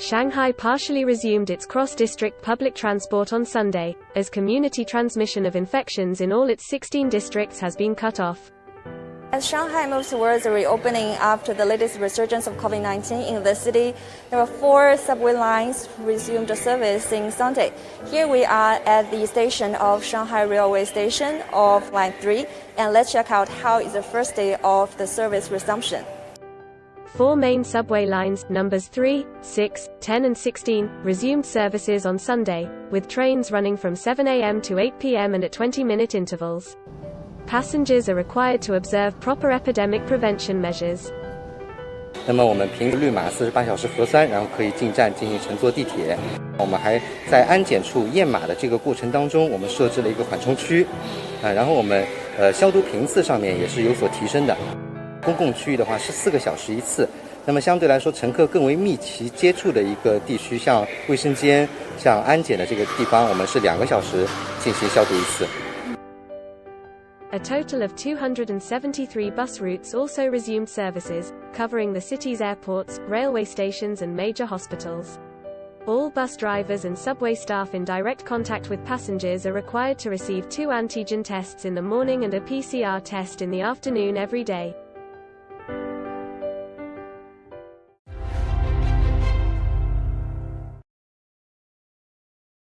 Shanghai partially resumed its cross-district public transport on Sunday, as community transmission of infections in all its 16 districts has been cut off. As Shanghai moves towards a reopening after the latest resurgence of COVID-19 in the city, there were 4 subway lines resumed service since Sunday. Here we are at the station of Shanghai Railway Station of Line 3, and let's check out how is the first day of the service resumption. 4 main subway lines, numbers 3, 6, 10 and 16, resumed services on Sunday, with trains running from 7 a.m. to 8 p.m. and at 20-minute intervals. Passengers are required to observe proper epidemic prevention measures. 那么我们凭绿码48小时核酸，然后可以进站进行乘坐地铁。我们还在安检处验码的这个过程当中，我们设置了一个缓冲区，然后我们消毒频次上面也是有所提升的。公共区域的话14个小时一次，那么相对来说乘客更为密集接触的一个地区，像卫生间、像安检的这个地方，我们是2个小时进行消毒一次。A total of 273 bus routes also resumed services, covering the city's airports, railway stations and major hospitals. All bus drivers and subway staff in direct contact with passengers are required to receive 2 antigen tests in the morning and a PCR test in the afternoon every day.